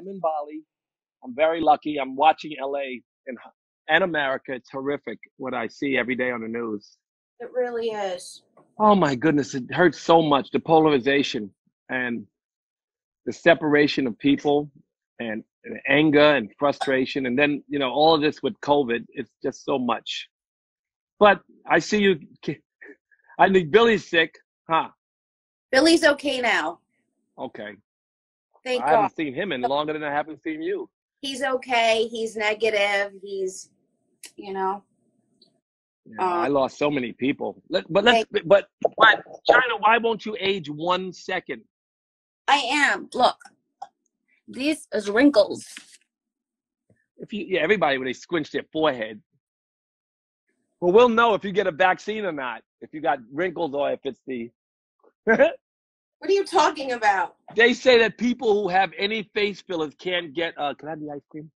I'm in Bali. I'm very lucky. I'm watching LA and America. It's horrific what I see every day on the news. It really is. Oh my goodness, it hurts so much. The polarization and the separation of people and anger and frustration. And then, all of this with COVID, it's just so much. But I see you. I think Billy's sick, huh? Billy's okay now. Okay. Thank I God. haven't seen him in longer than I haven't seen you. He's okay. He's negative. He's, Yeah, I lost so many people. But China, why won't you age 1 second? I am. Look, these is wrinkles. Everybody when they squinch their forehead. Well, we'll know if you get a vaccine or not. If you got wrinkles or if it's the. What are you talking about? They say that people who have any face fillers can't get. Can I have the ice cream?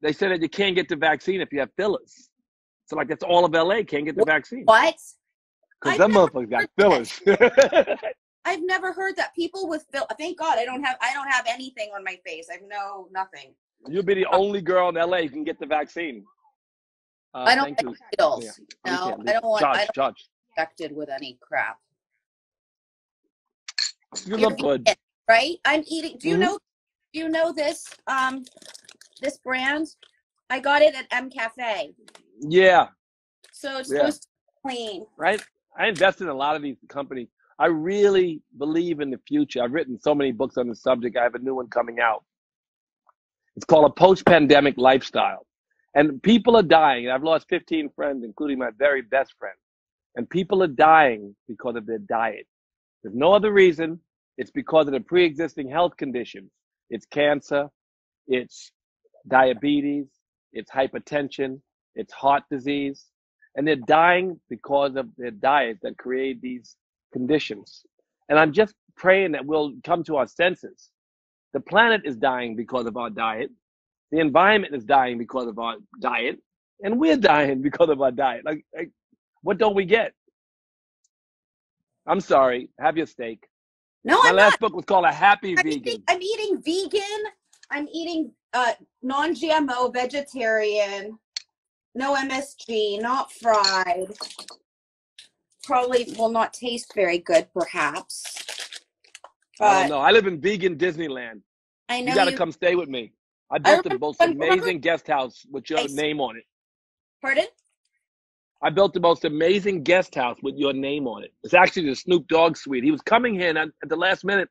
They say that you can't get the vaccine if you have fillers. So like that's all of LA can't get the vaccine. What? Because them motherfuckers got fillers. I've never heard that people with thank God I don't have anything on my face. I have nothing. You'll be the only girl in LA who can get the vaccine. I don't take pills. Yeah. No, I don't want. I don't get infected with any crap. You look good, right? I'm eating. Do you know this this brand? I got it at M Cafe. Yeah. So it's supposed to be clean, right? I invest in a lot of these companies. I really believe in the future. I've written so many books on the subject. I have a new one coming out. It's called A Post-Pandemic Lifestyle. And people are dying. I've lost 15 friends, including my very best friend. And people are dying because of their diet. There's no other reason. It's because of the pre-existing health conditions. It's cancer, it's diabetes, it's hypertension, it's heart disease. And they're dying because of their diet that create these conditions. And I'm just praying that we'll come to our senses. The planet is dying because of our diet. The environment is dying because of our diet. And we're dying because of our diet. Like what don't we get? I'm sorry. Have your steak. No, My last book was called A Happy Vegan. I'm eating vegan. I'm eating non-GMO, vegetarian, no MSG, not fried. Probably will not taste very good, perhaps. I don't know. I live in vegan Disneyland. I know you got to come stay with me. I built the most amazing guest house with your name on it. Pardon? I built the most amazing guest house with your name on it. It's actually the Snoop Dogg Suite. He was coming here, and at the last minute,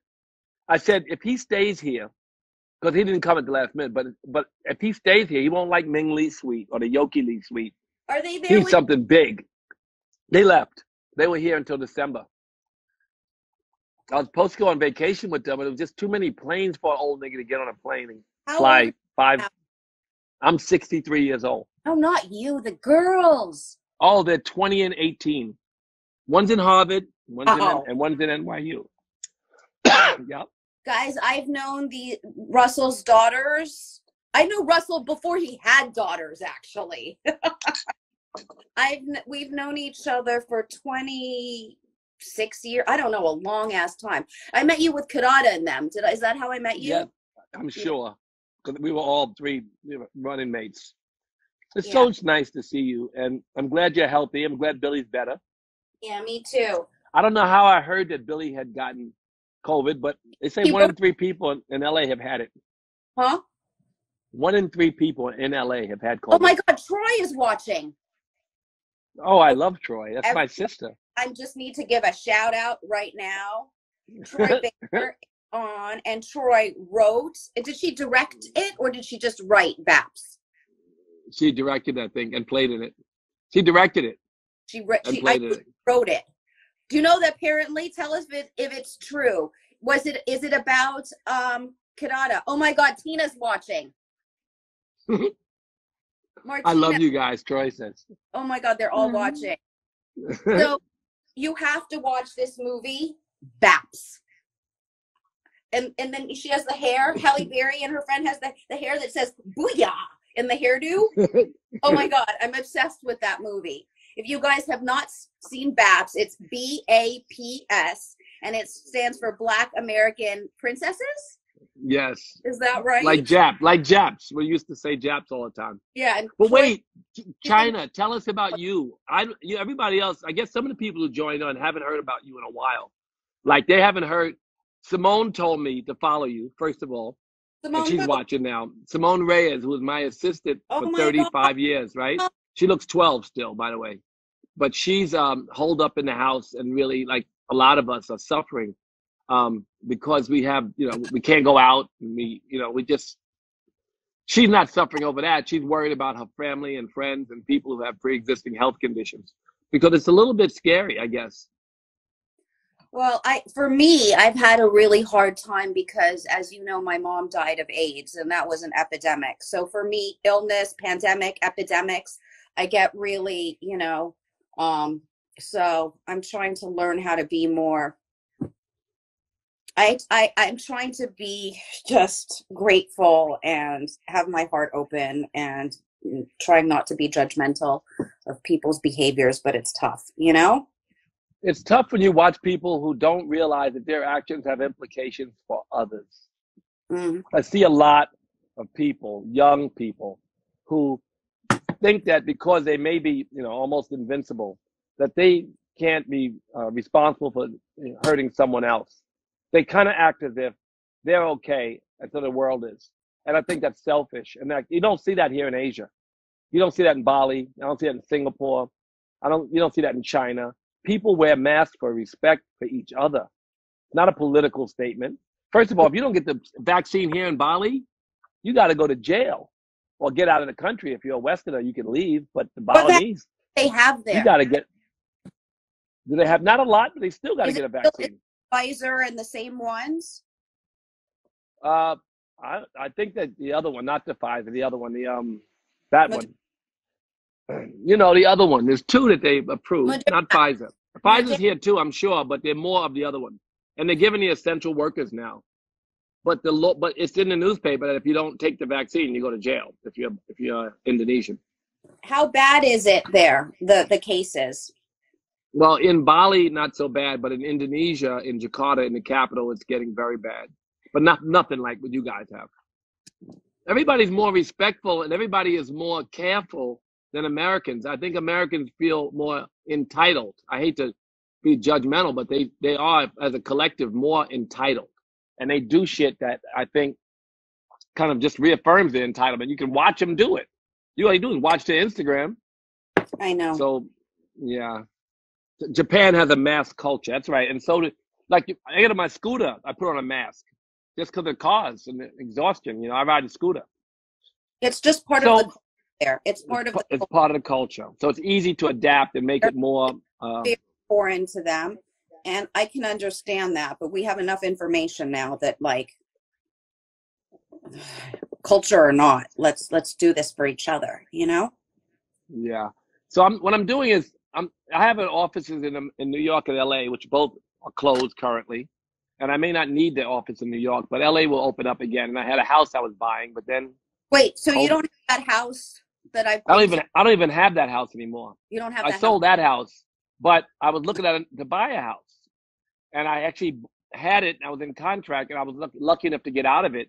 I said, if he stays here, because he didn't come at the last minute, but if he stays here, he won't like Ming Lee Suite or the Yoki Lee Suite. Are they there? He's something big. They left. They were here until December. I was supposed to go on vacation with them, but it was just too many planes for an old nigga to get on a plane and fly 5. I'm 63 years old. Oh, not you, the girls. Oh, they're 20 and 18. One's in Harvard, and one's in NYU. Yeah. Guys, I've known Russell's daughters. I knew Russell before he had daughters, actually. We've known each other for 26 years. I don't know, a long ass time. I met you with Karada and them. Is that how I met you? Yeah, I'm sure. Because we were all 3 running mates. It's so nice to see you, and I'm glad you're healthy. I'm glad Billy's better. Yeah, me too. I don't know how I heard that Billy had gotten COVID, but they say 1 in 3 people in LA have had it. Huh? 1 in 3 people in LA have had COVID. Oh my God, Troy is watching. Oh, I love Troy. That's my sister. I just need to give a shout out right now. Troy Baker on, and Troy wrote. Did she direct it or did she just write Baps? She directed that thing and played in it. She directed it. She wrote it. Do you know that apparently? Tell us if it's true. Is it about Kadata? Oh my God, Tina's watching. I love you guys, Troy says. Oh my God, they're all watching. So you have to watch this movie, Baps. And then she has the hair. Halle Berry and her friend has the hair that says "Booyah" in the hairdo. Oh my God, I'm obsessed with that movie. If you guys have not seen Baps, it's BAPS, and it stands for Black American Princesses. Yes. Is that right? Like Japs. We used to say Japs all the time. Yeah. And But wait, China, tell us about you. Everybody else, I guess some of the people who joined on haven't heard about you in a while. Like they haven't heard. Simone told me to follow you, first of all. And Simone she's who? watching now. Simone Reyes, who was my assistant Oh for my 35 years, right? God. She looks 12 still, by the way. But she's holed up in the house, and really, like a lot of us are suffering because we have, we can't go out. And we just, she's not suffering over that. She's worried about her family and friends and people who have pre-existing health conditions, because it's a little bit scary, I guess. Well, for me, I've had a really hard time because, as you know, my mom died of AIDS, and that was an epidemic. So for me, illness, pandemic, epidemics, I get really, so I'm trying to learn how to be more. I'm trying to be just grateful and have my heart open and trying not to be judgmental of people's behaviors, but it's tough, It's tough when you watch people who don't realize that their actions have implications for others. Mm. I see a lot of people, young people, who think that because they may be, almost invincible, that they can't be responsible for hurting someone else. They kind of act as if they're okay until the world is. And I think that's selfish. And you don't see that here in Asia. You don't see that in Bali. I don't see that in Singapore. You don't see that in China. People wear masks for respect for each other, not a political statement. First of all, if you don't get the vaccine here in Bali, you got to go to jail or get out of the country. If you're a Westerner, you can leave, but the Balinese, they have there. You got to get. Do they have not a lot, but they still got to get a vaccine? Pfizer and the same ones? I think that the other one, not the Pfizer, the other one, that one. The other one. There's two that they've approved, not Pfizer. Pfizer's here too, I'm sure, but they're more of the other one, and they're giving the essential workers now. But it's in the newspaper that if you don't take the vaccine, you go to jail. If you're Indonesian. How bad is it there? The cases? Well, in Bali, not so bad, but in Indonesia, in Jakarta, in the capital, it's getting very bad. But nothing like what you guys have. Everybody's more respectful and everybody is more careful than Americans. I think Americans feel more entitled. I hate to be judgmental, but they are, as a collective, more entitled. And they do shit that I think kind of just reaffirms their entitlement. You can watch them do it. All you do is watch their Instagram. I know. So, yeah. Japan has a mask culture. That's right. And so, I get on my scooter, I put on a mask just because of cars and exhaustion. I ride a scooter. It's just part of the culture there. It's part of the culture. So it's easy to adapt and make it more foreign to them. And I can understand that, but we have enough information now that, culture or not, let's do this for each other, Yeah. So what I'm doing is I have offices in New York and LA, which both are closed currently, and I may not need the office in New York, but LA will open up again. And I had a house I was buying, but then wait, so you don't have that house that I don't even have that house anymore. You don't have. I sold that house, but I was looking at it to buy a house, and I actually had it. And I was in contract, and I was lucky enough to get out of it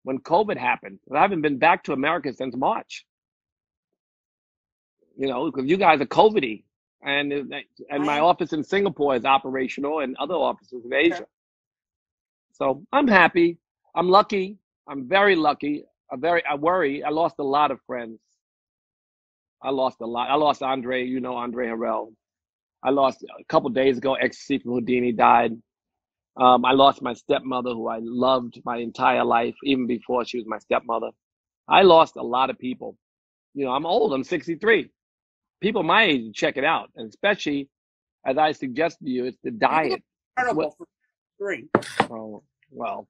when COVID happened. And I haven't been back to America since March. Because you guys are COVID-y. And my office in Singapore is operational, and other offices in Asia. So I'm happy. I'm lucky. I'm very lucky. I worry. I lost a lot of friends. I lost a lot. I lost Andre. Andre Harrell. I lost a couple days ago. Ecstasy from Houdini died. I lost my stepmother, who I loved my entire life, even before she was my stepmother. I lost a lot of people. I'm old. I'm 63. People my age check it out, and especially, as I suggested to you, it's the diet. Oh, well,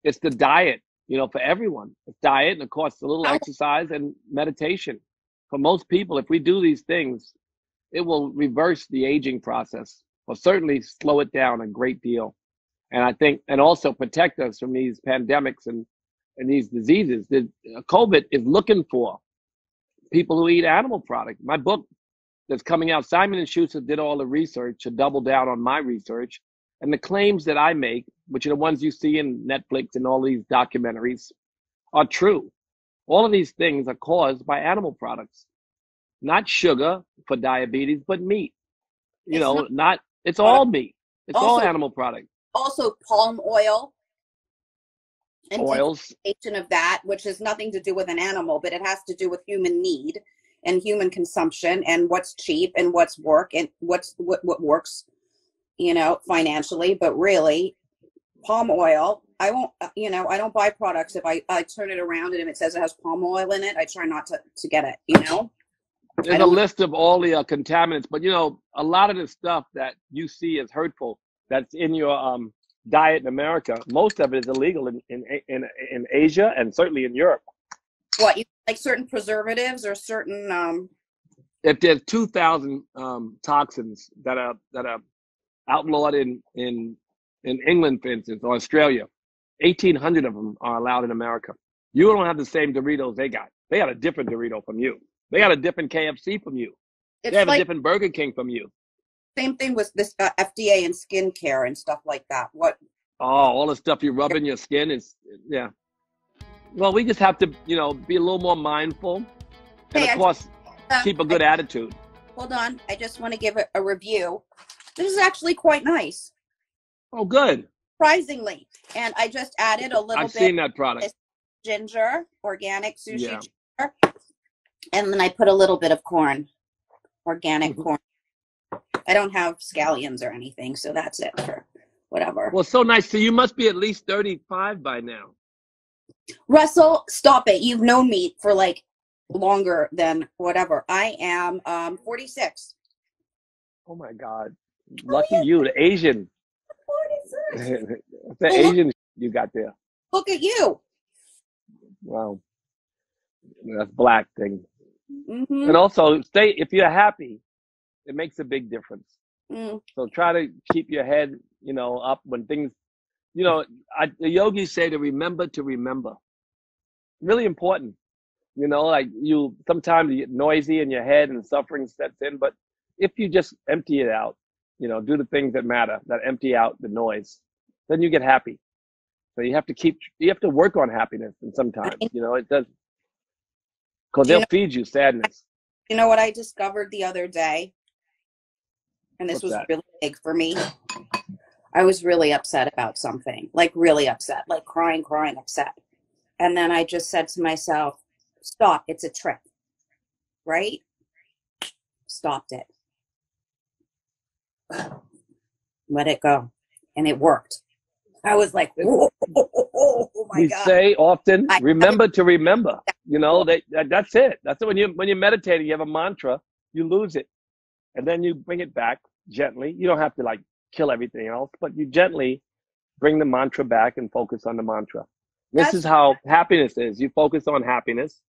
it's the diet, for everyone. It's diet, and of course, a little exercise and meditation. For most people, if we do these things, it will reverse the aging process, or certainly slow it down a great deal. And I think, and also protect us from these pandemics and these diseases. The COVID is looking for people who eat animal products. My book that's coming out, Simon & Schuster did all the research to double down on my research. And the claims that I make, which are the ones you see in Netflix and all these documentaries, are true. All of these things are caused by animal products, not sugar for diabetes, but meat. It's It's not all meat. It's all also animal product. also palm oil and Oils. of that, which has nothing to do with an animal, but it has to do with human need and human consumption and what's cheap and what's work and what works, financially. But really, palm oil, I won't, I don't buy products if I turn it around and if it says it has palm oil in it, I try not to get it, There's a list of all the contaminants, but a lot of the stuff that you see as hurtful that's in your diet in America, most of it is illegal in Asia and certainly in Europe. What, you like certain preservatives or certain If there's 2,000 toxins that are outlawed in England, for instance, or Australia, 1,800 of them are allowed in America. You don't have the same Doritos they got. They got a different Dorito from you. They got a different KFC from you. They have a different Burger King from you. Same thing with this FDA and skincare and stuff like that. What? Oh, all the stuff you rub in your skin is, yeah. Well, we just have to, be a little more mindful. And of course, keep a good attitude. Hold on. I just want to give a review. This is actually quite nice. Oh, good. Surprisingly. And I just added a little I've bit. seen that product. Ginger, organic sushi ginger. And then I put a little bit of corn, organic corn. I don't have scallions or anything, so that's it for whatever. Well, so nice. So you must be at least 35 by now. Russell, stop it. You've known me for like longer than whatever. I am 46. Oh my God. Lucky you, the Asian. 46. The Asian you got there. Look at you. Wow. That's black thing. Mm-hmm. And also, if you're happy, it makes a big difference. Mm. So try to keep your head, up when things, the yogis say to remember. Really important. Like sometimes you get noisy in your head and suffering sets in, but if you just empty it out, do the things that matter, that empty out the noise, then you get happy. So you have to work on happiness, and sometimes, it does, because they'll feed you sadness. You know what I discovered the other day? And this was really big for me. I was really upset about something, like really upset, like crying, upset. And then I just said to myself, stop, it's a trick, right? Stopped it. Let it go. And it worked. I was like, oh my God. We say often, remember to remember. That's it. That's it. When you're meditating, you have a mantra, you lose it. And then you bring it back gently. You don't have to kill everything else, but you gently bring the mantra back and focus on the mantra. This is how happiness is. You focus on happiness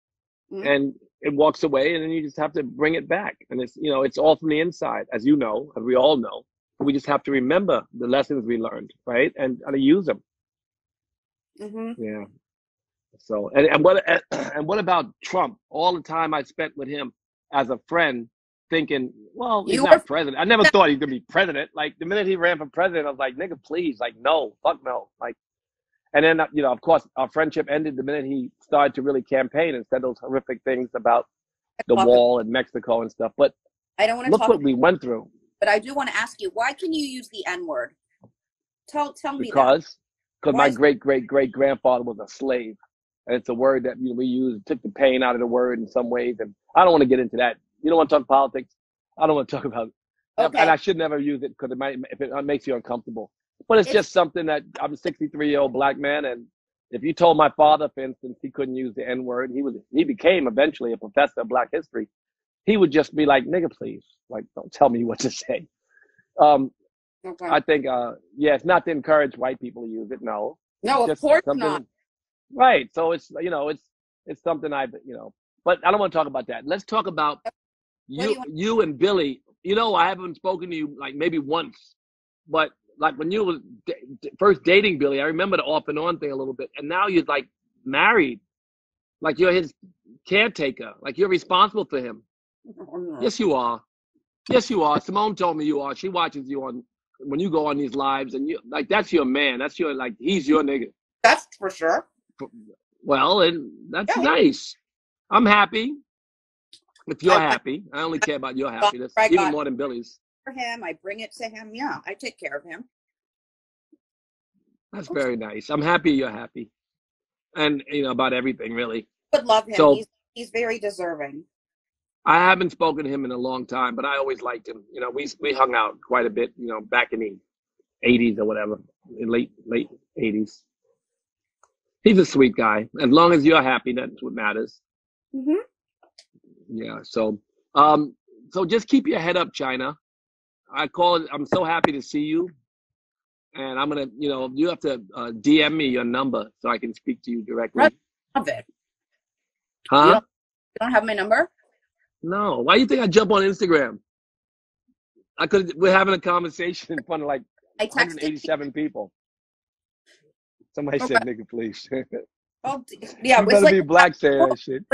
and it walks away, and then you just have to bring it back. And it's all from the inside, as you know, as we all know. We just have to remember the lessons we learned, right? And how to use them. Mm-hmm. Yeah. So, and what about Trump? All the time I spent with him as a friend, thinking, well, he's not president. I never thought he could be president. Like the minute he ran for president, I was like, nigga, please, no, fuck no. And then, of course, our friendship ended the minute he started to really campaign and said those horrific things about the wall in Mexico and stuff. But I don't want to look what we went through. But I do want to ask you, why can you use the N-word? Tell me because my great-great-great-grandfather was a slave. And it's a word that we use, took the pain out of the word in some ways. And I don't want to get into that. You don't want to talk politics. I don't want to talk about it. Okay. And I should never use it because if it makes you uncomfortable. But it's just something that I'm a 63-year-old black man. And if you told my father, for instance, he couldn't use the N-word, he became eventually a professor of black history. He would just be like, nigga, please. Don't tell me what to say. Okay. I think, it's not to encourage white people to use it. No. No, of course not. Right. So it's, it's something but I don't want to talk about that. Let's talk about you and Billy. I haven't spoken to you maybe once, but when you were first dating Billy, I remember the off and on thing a little bit. And now you're married, you're his caretaker, you're responsible for him. Yes, you are. Yes, you are. Simone told me you are. She watches you on when you go on these lives and you like, that's your man. That's your, like, he's your nigga. That's for sure. Well, and that's Yeah. nice. I'm happy if you're I happy. I only care about your happiness, I even got more than Billy's. for him. I bring it to him. Yeah, I take care of him. That's very nice. I'm happy you're happy. And, you know, about everything, really. Would love him. So He's very deserving. I haven't spoken to him in a long time, but I always liked him. You know, we hung out quite a bit, you know, back in the 80s or whatever, in late 80s. He's a sweet guy. As long as you're happy, that's what matters. Mm-hmm. Yeah. So just keep your head up, China. I'm so happy to see you. And I'm going to, you know, you have to DM me your number so I can speak to you directly. I love it. Huh? You don't have my number? No. Why do you think I jump on Instagram? We're having a conversation in front of like 187 people. Somebody said, nigga, please. Well, yeah, you better be black saying that shit.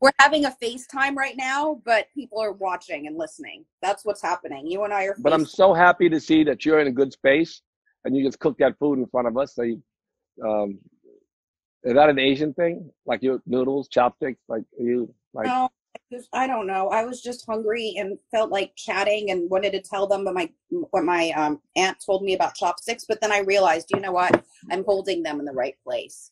We're having a FaceTime right now, but people are watching and listening. That's what's happening. You and I are. But I'm so happy to see that you're in a good space and you just cook that food in front of us. So you, is that an Asian thing? Like your noodles, chopsticks? Like you like? No, I don't know. I was just hungry and felt like chatting and wanted to tell them what my aunt told me about chopsticks. But then I realized, you know what? I'm holding them in the right place.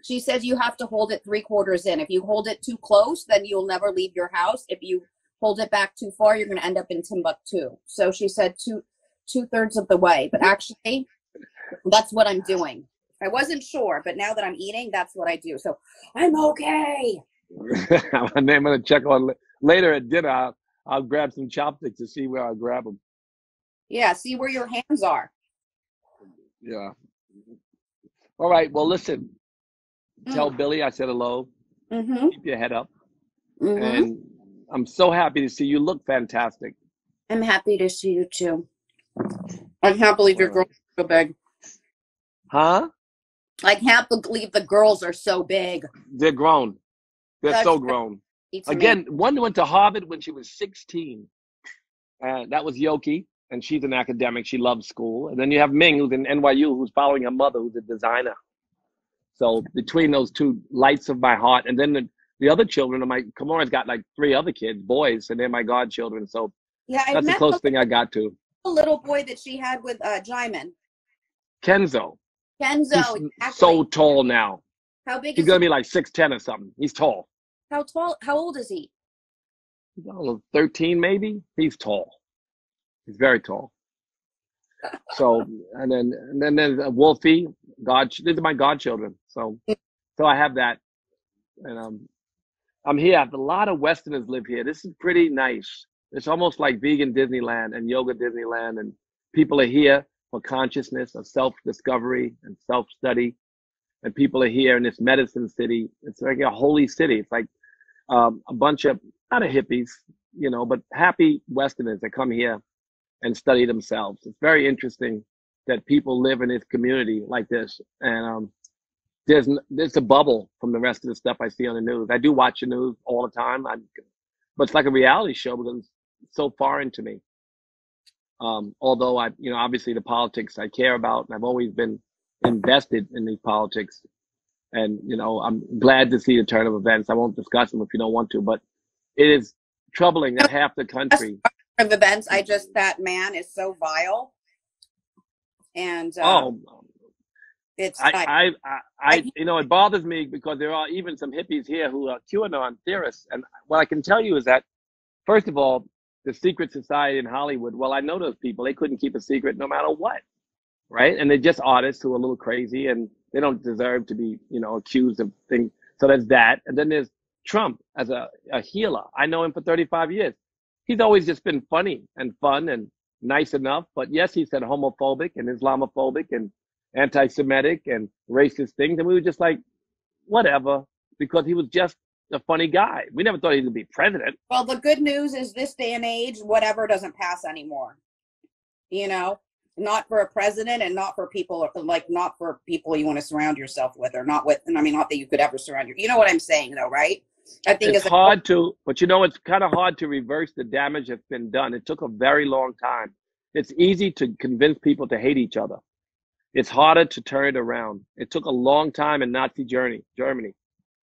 She says you have to hold it 3/4 in. If you hold it too close, then you'll never leave your house. If you hold it back too far, you're going to end up in Timbuktu. So she said 2/3 of the way. But actually, that's what I'm doing. I wasn't sure, but now that I'm eating, that's what I do. So I'm okay. I'm going to check on later at dinner. I'll grab some chopsticks to see where I grab them. Yeah, see where your hands are. Yeah. All right. Well, listen. Tell Billy I said hello. Mm-hmm. Keep your head up. Mm-hmm. And I'm so happy to see you. Look fantastic. I'm happy to see you too. I can't believe your girls are so big. Huh? I can't believe the girls are so big. They're grown. They're so grown. Again, one went to Harvard when she was 16. That was Yoki, and she's an academic. She loves school. And then you have Ming, who's in NYU, who's following her mother, who's a designer. So between those two lights of my heart, and then the other children, Kamora's got like 3 other kids, boys, and they're my godchildren. So yeah, that's the closest thing I got to. The little boy that she had with Jaimin. Kenzo. He's exactly. So tall now. How big He's is going to be like 6'10" or something. He's tall. How tall? How old is he? He's 13 maybe. He's tall. He's very tall. So, and then there's Wolfie. These are my godchildren. So I have that, and I'm here. A lot of Westerners live here. This is pretty nice. It's almost like vegan Disneyland and yoga Disneyland, and people are here for consciousness, of self-discovery and self-study, and people are here in this medicine city. It's like a holy city. It's like a bunch of not of hippies, you know, but happy Westerners that come here and study themselves. It's very interesting that people live in this community like this. And there's a bubble from the rest of the stuff I see on the news. I do watch the news all the time, but it's like a reality show because it's so foreign to me. Although obviously the politics I care about, and I've always been invested in these politics. And, I'm glad to see the turn of events. I won't discuss them if you don't want to, but it is troubling that half the country of events. That man is so vile. And it's it bothers me because there are even some hippies here who are QAnon theorists. And what I can tell you is that, first of all, the secret society in Hollywood, well, I know those people. They couldn't keep a secret no matter what, right? And they're just artists who are a little crazy and they don't deserve to be, accused of things. So there's that. And then there's Trump as a healer. I know him for 35 years. He's always just been funny and fun and nice enough. But yes, he said homophobic and Islamophobic and anti-Semitic and racist things. And we were just like, whatever, because he was just a funny guy. We never thought he would be president. Well, the good news is this day and age, whatever doesn't pass anymore. Not for a president and not for people you want to surround yourself with, or not with, not that you could ever surround you know what I'm saying though, right? I think it's hard to, but it's kind of hard to reverse the damage that's been done. It took a very long time. It's easy to convince people to hate each other. It's harder to turn it around. It took a long time in Nazi Germany,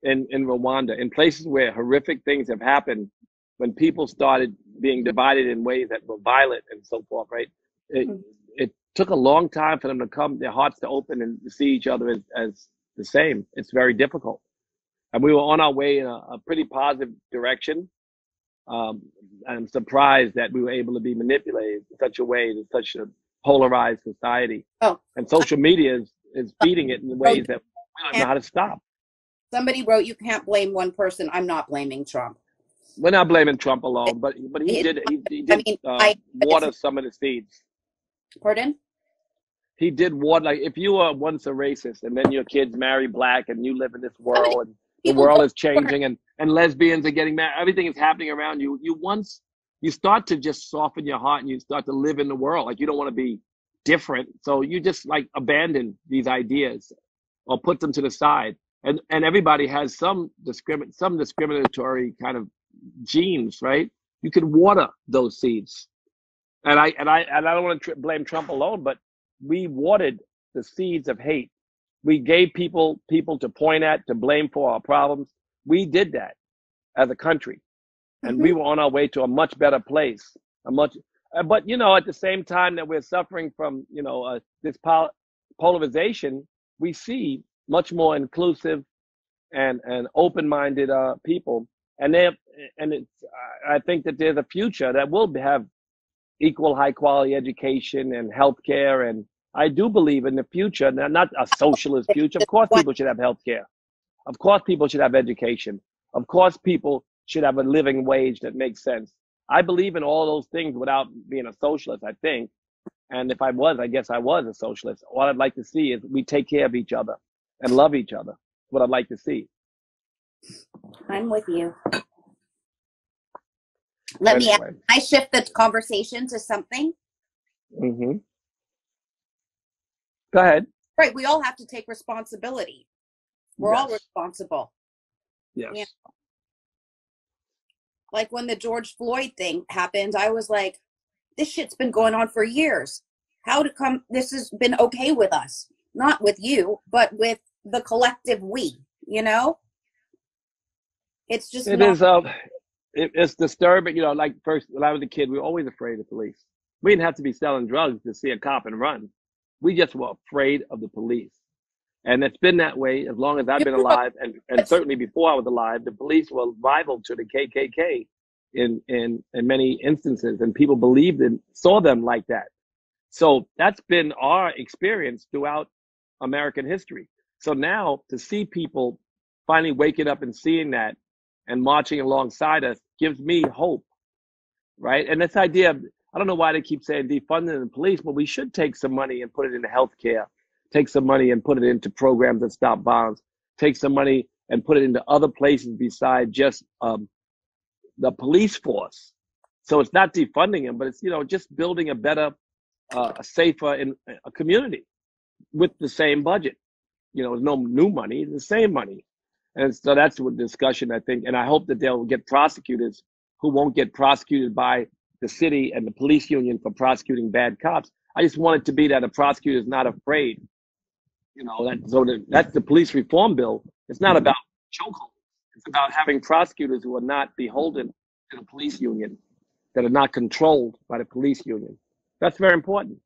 in Rwanda, in places where horrific things have happened, when people started being divided in ways that were violent and so forth, right? It took a long time for them to come, their hearts to open and to see each other as the same. It's very difficult. And we were on our way in a pretty positive direction. I'm surprised that we were able to be manipulated in such a way, in such a polarized society. Oh, and social media is feeding it in ways that we don't know how to stop. Somebody wrote, "You can't blame one person." I'm not blaming Trump. We're not blaming Trump alone, but he did water some of the seeds. Pardon? He did water. Like, if you were once a racist and then your kids marry black and you live in this world and the world is changing and lesbians are getting married, everything is happening around you. You start to just soften your heart and you start to live in the world. Like, you don't want to be different. So you just like abandon these ideas or put them to the side. And everybody has some discriminatory kind of genes, right? You can water those seeds. And I don't want to blame Trump alone, but we watered the seeds of hate. We gave people to point at, to blame for our problems. We did that as a country. And we were on our way to a much better place. But at the same time that we're suffering from, this polarization, we see much more inclusive and open-minded people. I think that there's a future that will have equal high quality education and healthcare. And I do believe in the future, not a socialist future. Of course, people should have healthcare. Of course, people should have education. Of course, people should have a living wage that makes sense. I believe in all those things without being a socialist, I think. And if I was, I guess I was a socialist. What I'd like to see is we take care of each other and love each other. That's what I'd like to see. I'm with you. I shift the conversation to something. Mm-hmm. Go ahead. Right. We all have to take responsibility. We're all responsible. Yes. You know? Like when the George Floyd thing happened, I was like, this shit's been going on for years. This has been okay with us? Not with you, but with the collective we, It's just it's disturbing, like first when I was a kid, we were always afraid of police. We didn't have to be selling drugs to see a cop and run. We just were afraid of the police. And it's been that way as long as I've been alive, and certainly before I was alive. The police were rival to the KKK in many instances, and people saw them like that. So that's been our experience throughout American history. So now to see people finally waking up and seeing that and marching alongside us gives me hope, right? And this idea of, I don't know why they keep saying defunding the police, but we should take some money and put it into healthcare, take some money and put it into programs that stop violence, take some money and put it into other places besides just the police force. So it's not defunding them, but it's, just building a better, a safer a community with the same budget. There's no new money, it's the same money. And so that's what discussion, I think. And I hope that they'll get prosecutors who won't get prosecuted by the city and the police union for prosecuting bad cops. I just want it to be that a prosecutor is not afraid. That's the police reform bill. It's not about chokeholds. It's about having prosecutors who are not beholden to the police union, that are not controlled by the police union. That's very important.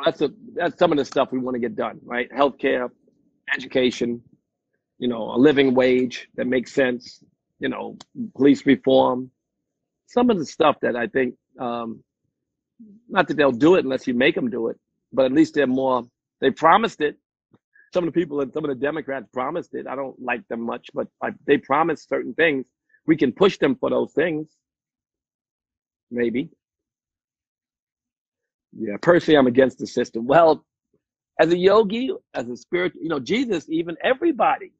That's some of the stuff we want to get done, right? Healthcare, education, a living wage that makes sense, police reform. Some of the stuff that I think, not that they'll do it unless you make them do it, but at least they promised it. Some of the people and some of the Democrats promised it. I don't like them much, but they promised certain things. We can push them for those things. Maybe. Yeah, personally, I'm against the system. Well, as a yogi, as a spiritual, Jesus, even everybody,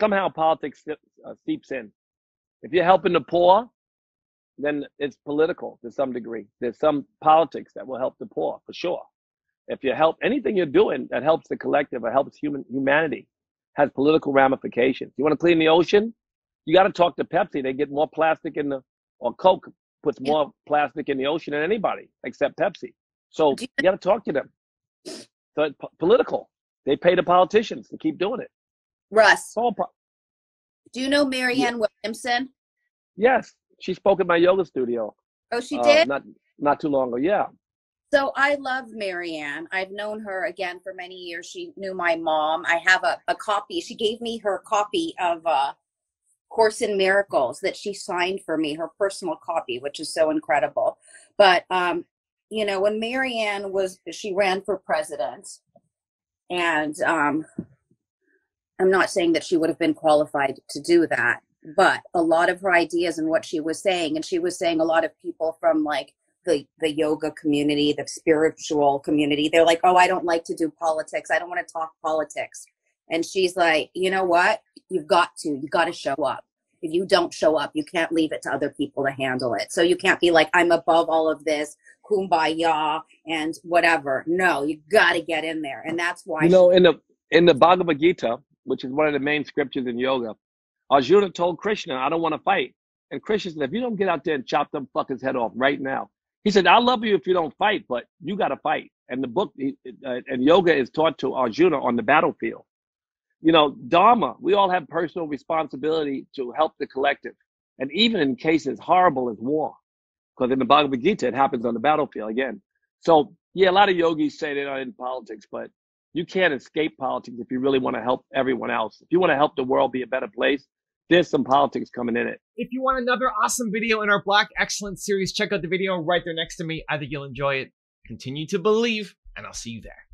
somehow politics seeps in. If you're helping the poor, then it's political to some degree. There's some politics that will help the poor, for sure. If you help anything you're doing that helps the collective or helps humanity, has political ramifications. You want to clean the ocean? You got to talk to Pepsi. They get more plastic or Coke puts more plastic in the ocean than anybody except Pepsi. So Do you got to talk to them. So it's political. They pay the politicians to keep doing it. Russ, It's all do you know Marianne Williamson? yes, she spoke at my yoga studio. Oh, she did? Not too long ago. Yeah. So I love Marianne. I've known her again for many years. She knew my mom. I have a copy. She gave me her copy of Course in Miracles that she signed for me, her personal copy, which is so incredible. But, you know, when Marianne she ran for president, and I'm not saying that she would have been qualified to do that, but a lot of her ideas and what she was saying, and she was saying a lot of people from like the yoga community, the spiritual community, they're like, oh, I don't like to do politics. I don't want to talk politics. And she's like, you know what? You got to show up. If you don't show up, you can't leave it to other people to handle it. So you can't be like, I'm above all of this, kumbaya and whatever. No, you got to get in there. And that's why, you know, in the Bhagavad Gita, which is one of the main scriptures in yoga, Arjuna told Krishna, I don't want to fight. And Krishna said, if you don't get out there and chop them fuckers' head off right now. He said, I'll love you if you don't fight, but you got to fight. And the book, and yoga is taught to Arjuna on the battlefield. You know, Dharma, we all have personal responsibility to help the collective. And even in cases horrible as war, because in the Bhagavad Gita, it happens on the battlefield again. So, yeah, a lot of yogis say they're not in politics, but you can't escape politics if you really want to help everyone else. If you want to help the world be a better place, there's some politics coming in it. If you want another awesome video in our Black Excellence series, check out the video right there next to me. I think you'll enjoy it. Continue to believe, and I'll see you there.